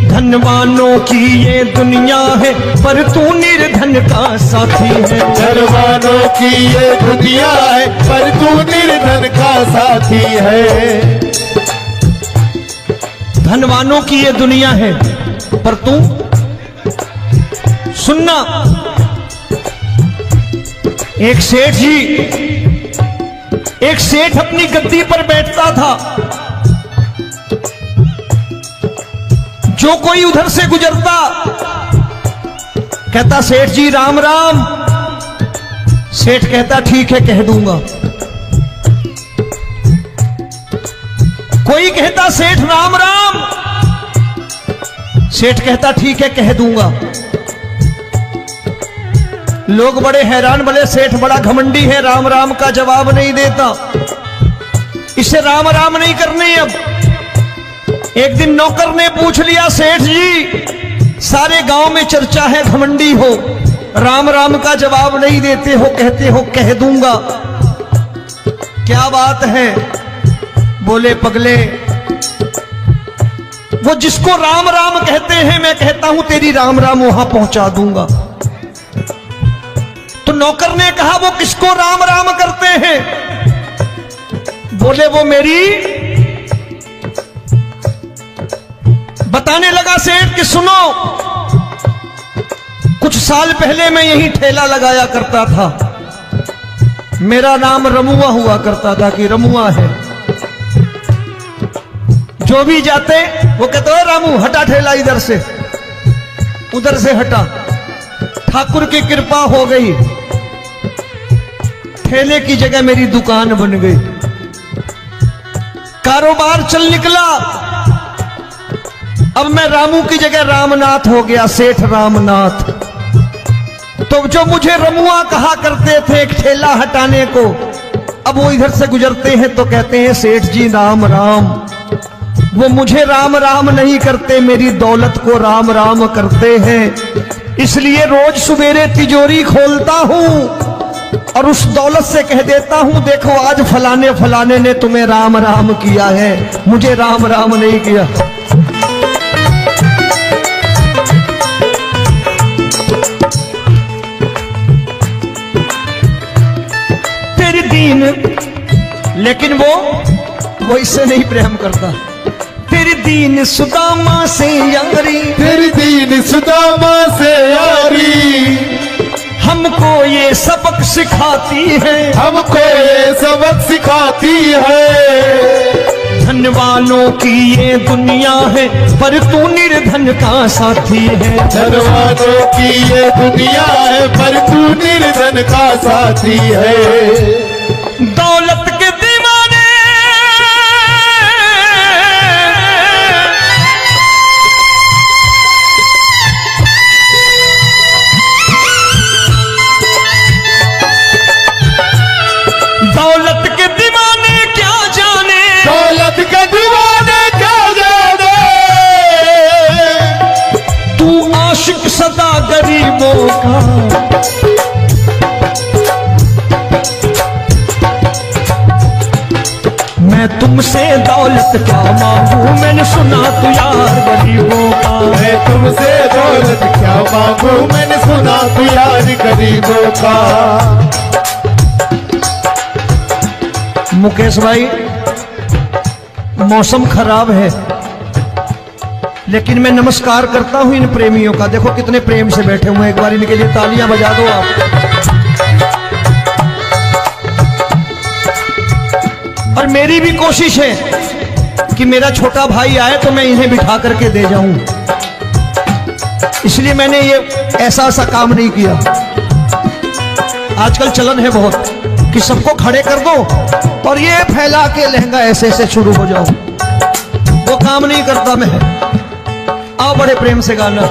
धनवानों की ये दुनिया है, पर तू निर्धन का साथी है। धनवानों की ये दुनिया है, पर तू निर्धन का साथी है। धनवानों की ये दुनिया है, पर तू सुनना। एक सेठ जी, एक सेठ अपनी गद्दी पर बैठता था। जो कोई उधर से गुजरता कहता सेठ जी राम राम। सेठ कहता ठीक है कह दूंगा। कोई कहता सेठ राम राम। सेठ कहता ठीक है कह दूंगा। लोग बड़े हैरान, बोले सेठ बड़ा घमंडी है, राम राम का जवाब नहीं देता, इसे राम राम नहीं करनी। अब एक दिन नौकर ने पूछ लिया सेठ जी सारे गांव में चर्चा है घमंडी हो, राम राम का जवाब नहीं देते हो, कहते हो कह दूंगा, क्या बात है? बोले पगले वो जिसको राम राम कहते हैं मैं कहता हूं तेरी राम राम वहां पहुंचा दूंगा। तो नौकर ने कहा वो किसको राम राम करते हैं? बोले वो मेरी। बताने लगा सेठ कि सुनो, कुछ साल पहले मैं यही ठेला लगाया करता था, मेरा नाम रमुआ हुआ करता था कि रमुआ है। जो भी जाते वो कहते हो रामू हटा ठेला इधर से, उधर से हटा। ठाकुर की कृपा हो गई, ठेले की जगह मेरी दुकान बन गई, कारोबार चल निकला। अब मैं रामू की जगह रामनाथ हो गया, सेठ रामनाथ। तो जो मुझे रमुआ कहा करते थे एक ठेला हटाने को, अब वो इधर से गुजरते हैं तो कहते हैं सेठ जी राम राम। वो मुझे राम राम नहीं करते, मेरी दौलत को राम राम करते हैं। इसलिए रोज सवेरे तिजोरी खोलता हूं और उस दौलत से कह देता हूं देखो आज फलाने फलाने ने तुम्हें राम राम किया है, मुझे राम राम नहीं किया। तेरी दीन लेकिन वो इससे नहीं प्रेम करता। तेरी दीन सुदामा से यारी, तेरी दीन सुदामा से यारी, हमको ये सबक सिखाती है, हमको ये सबक सिखाती है। धन वालों की ये दुनिया है, पर तू निर्धन का साथी है। धन वालों की ये दुनिया है, पर तू निर्धन का साथी है। दौलत के दीवाने दौलत के दीवाने क्या जाने, दौलत के दीवाने क्या जाने, तू आशिक सदा गरीबों का। मैं तुमसे दौलत क्या मांगू, मैंने सुना तू यार गरीबों का। मैं तुमसे दौलत क्या मांगू, मैंने सुना तू यार गरीबों का। मुकेश भाई, मौसम खराब है, लेकिन मैं नमस्कार करता हूं इन प्रेमियों का। देखो कितने प्रेम से बैठे हुए हैं, एक बार इनके लिए तालियां बजा दो आप। और मेरी भी कोशिश है कि मेरा छोटा भाई आए तो मैं इन्हें बिठा करके दे जाऊं, इसलिए मैंने ये ऐसा काम नहीं किया। आजकल चलन है बहुत कि सबको खड़े कर दो और ये फैला के लहंगा ऐसे ऐसे शुरू हो जाओ, वो काम नहीं करता मैं। आओ बड़े प्रेम से गाना।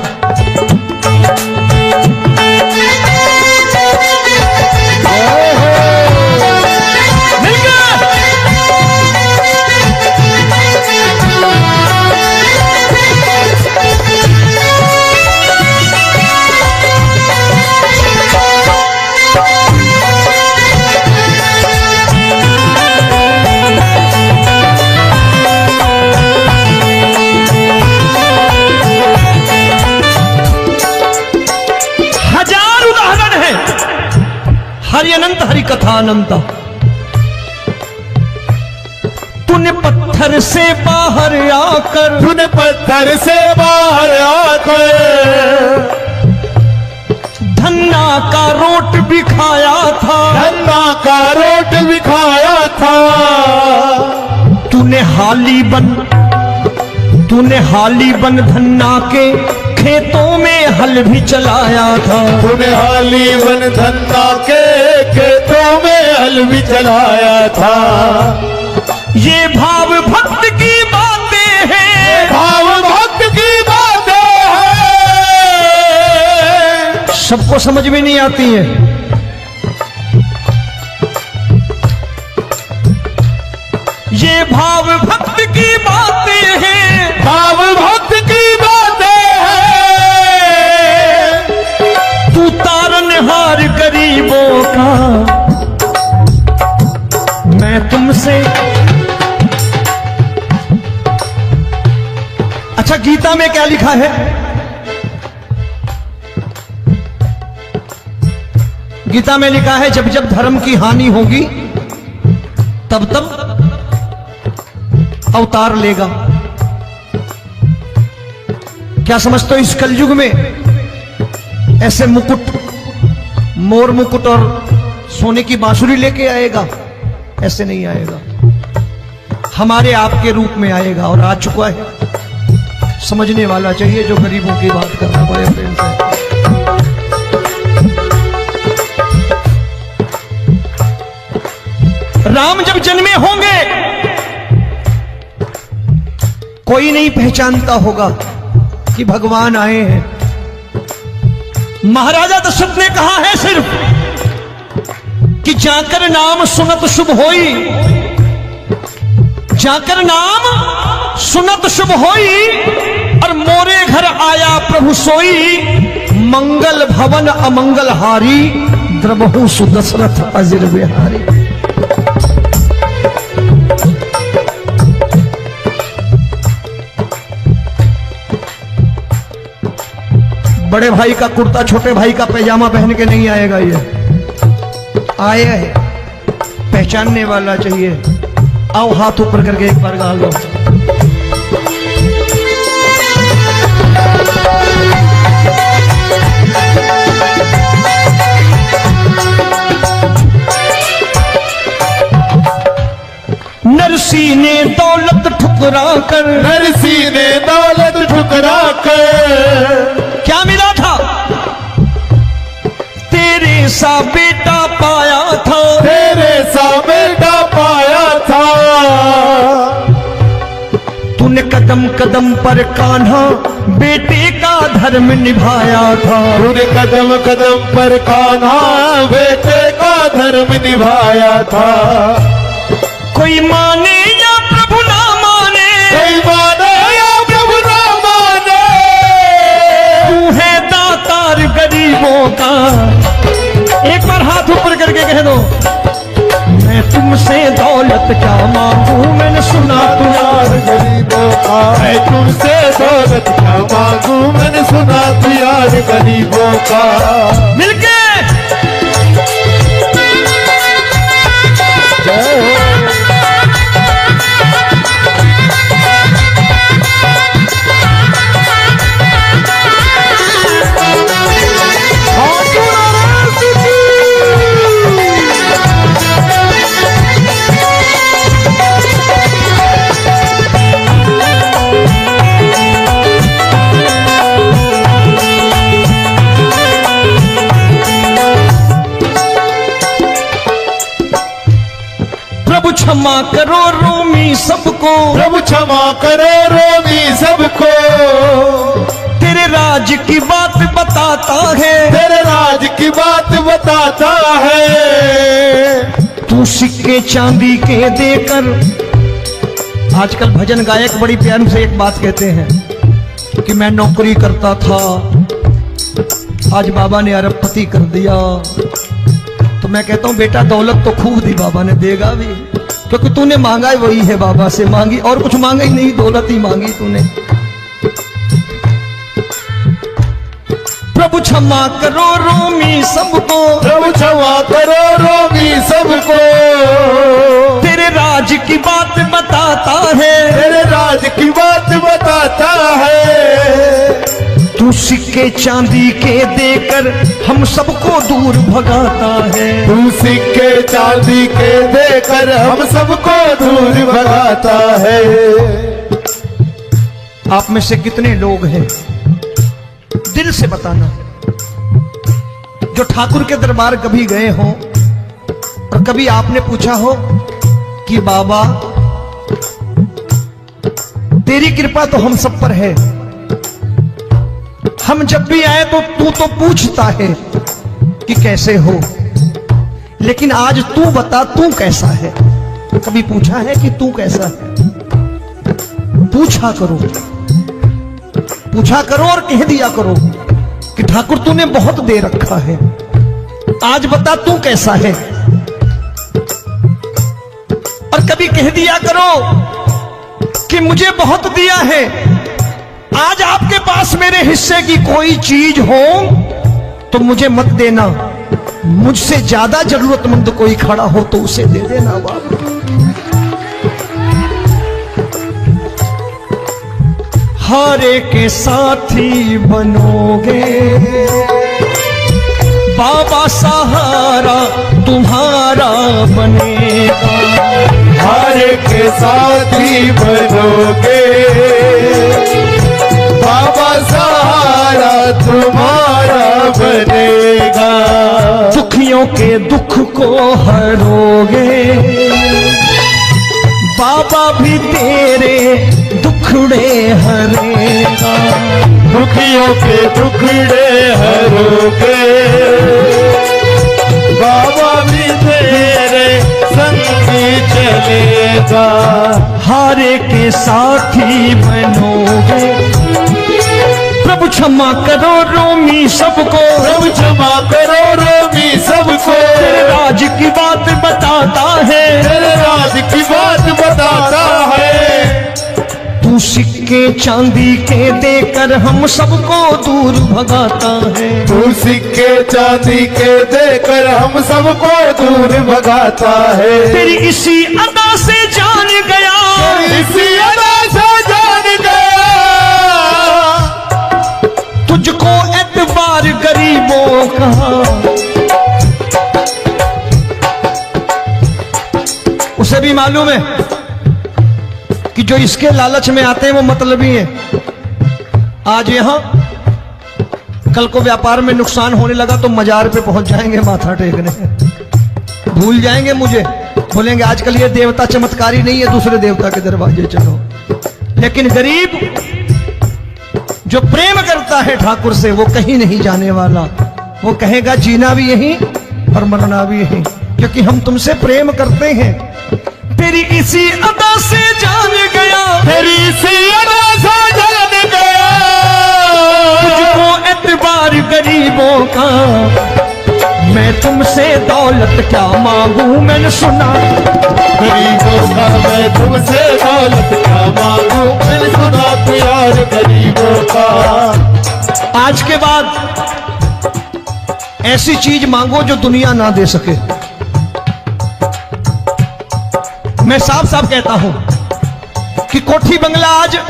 हरि अनंत हरि कथा अनंत। तूने पत्थर से बाहर आकर, तूने पत्थर से बाहर आकर धन्ना का रोट भी खाया था, धन्ना का रोट भी खाया था। तूने हाली बन धन्ना के खेतों में हल भी चलाया था। तूने हाली बन धन्ना के खेतों में हल भी चलाया था। ये भाव भक्त की बातें हैं, भाव भक्त की बातें हैं, सबको समझ में नहीं आती है। ये भाव भक्त की बातें हैं, भाव भक्त की बातें हैं। तू तारनहार गरीबों का, मैं तुमसे। अच्छा, गीता में क्या लिखा है? गीता में लिखा है जब जब धर्म की हानि होगी तब तब अवतार लेगा। क्या समझते हो, इस कलयुग में ऐसे मुकुट, मोर मुकुट और सोने की बांसुरी लेके आएगा? ऐसे नहीं आएगा, हमारे आपके रूप में आएगा और आ चुका है। समझने वाला चाहिए जो गरीबों की बात कर रहा, बड़े प्रेम से। राम जब जन्मे होंगे कोई नहीं पहचानता होगा कि भगवान आए हैं। महाराजा दशरथ ने कहा है सिर्फ कि जाकर नाम सुनत शुभ होई, जाकर नाम सुनत शुभ होई, और मोरे घर आया प्रभु सोई, मंगल भवन अमंगल हारी, द्रबहु सुदशरथ अजिर बिहारी। बड़े भाई का कुर्ता छोटे भाई का पैजामा पहन के नहीं आएगा, ये आया है, पहचानने वाला चाहिए। आओ हाथ ऊपर करके एक बार गा लो। नरसी ने दौलत ठुकरा कर, नरसी ने दौलत ठुकरा कर, क्या मिला था? तेरे सा बेटा पाया था, तेरे सा बेटा पाया था। तूने कदम कदम पर कान्हा बेटे का धर्म निभाया था। तूने कदम कदम पर कान्हा बेटे का धर्म निभाया था। कोई माने या प्रभु ना माने, कोई माने या प्रभु ना माने, तू है दातार गरीबों का। एक बार हाथ ऊपर करके कह दो, मैं तुमसे दौलत क्या मांगू, मैंने सुना तू यार गरीबों का। मैं तुमसे दौलत क्या मांगू, मैंने सुना तू यार गरीबों का। मिलके प्रभु क्षमा करो रोमी सबको, प्रभु क्षमा करो रोमी सबको। तेरे राज की बात बताता है, तेरे राज की बात बताता है। तू सिक्के चांदी के देकर, आजकल भजन गायक बड़ी प्यार से एक बात कहते हैं कि मैं नौकरी करता था, आज बाबा ने अरबपति कर दिया। तो मैं कहता हूं बेटा दौलत तो खूब दी बाबा ने, देगा भी, क्योंकि तूने मांगा ही वही है, बाबा से मांगी और कुछ मांगा ही नहीं, दौलत ही मांगी तूने। प्रभु क्षमा करो रोमी सबको, प्रभु क्षमा करो रोमी सबको। तेरे राज की बात बताता है, तेरे राज की बात बताता है। तू सिक्के चांदी के देकर हम सबको दूर भगाता है। तू सिक्के चांदी के देकर हम सबको दूर भगाता है। आप में से कितने लोग हैं, दिल से बताना, जो ठाकुर के दरबार कभी गए हो और कभी आपने पूछा हो कि बाबा तेरी कृपा तो हम सब पर है, हम जब भी आए तो तू तो पूछता है कि कैसे हो, लेकिन आज तू बता तू कैसा है। कभी पूछा है कि तू कैसा है? पूछा करो, पूछा करो और कह दिया करो कि ठाकुर तूने बहुत दे रखा है, आज बता तू कैसा है। और कभी कह दिया करो कि मुझे बहुत दिया है, आज आपके पास मेरे हिस्से की कोई चीज हो तो मुझे मत देना, मुझसे ज्यादा जरूरतमंद कोई खड़ा हो तो उसे दे देना बाबा। हारे के साथी बनोगे बाबा, सहारा तुम्हारा बनेगा। हारे के साथी बनोगे बाबा, सहारा तुम्हारा बनेगा। दुखियों के दुख को हरोगे बाबा, भी तेरे दुखड़े हरेगा। दुखियों के दुखड़े हरोगे बाबा, भी तेरे संगी चलेगा। हारे के साथी बनोगे, प्रभु क्षमा करो रोमी सबको, प्रभु क्षमा करो रोमी सबको। तेरे राज की बात बताता है, तेरे राज की बात बताता है। तू सिक्के चांदी के देकर हम सबको दूर भगाता है। तू सिक्के चांदी के देकर हम सबको दूर भगाता है। तेरी इसी अदा से जान गया, इसी अदा से जान गया, तुझको एतबार गरीबों का। उसे भी मालूम है कि जो इसके लालच में आते हैं वो मतलबी हैं। आज यहां कल को व्यापार में नुकसान होने लगा तो मजार पे पहुंच जाएंगे माथा टेकने, भूल जाएंगे मुझे, बोलेंगे आजकल ये देवता चमत्कारी नहीं है, दूसरे देवता के दरवाजे चलो। लेकिन गरीब जो प्रेम करता है ठाकुर से वो कहीं नहीं जाने वाला। वो कहेगा जीना भी यहीं और मरना भी यहीं, क्योंकि हम तुमसे प्रेम करते हैं। तेरी इसी अदा से जान गया, तेरी इसी अदा से जान गया, तुझको एतबार गरीबों का। मैं तुमसे दौलत क्या मांगू, मैंने सुना गरीबों का मैं तुमसे दौलत क्या मांगू, मैंने सुना तू यार गरीबों का। आज के बाद ऐसी चीज मांगो जो दुनिया ना दे सके। मैं साफ साफ कहता हूं कि कोठी बंगला आज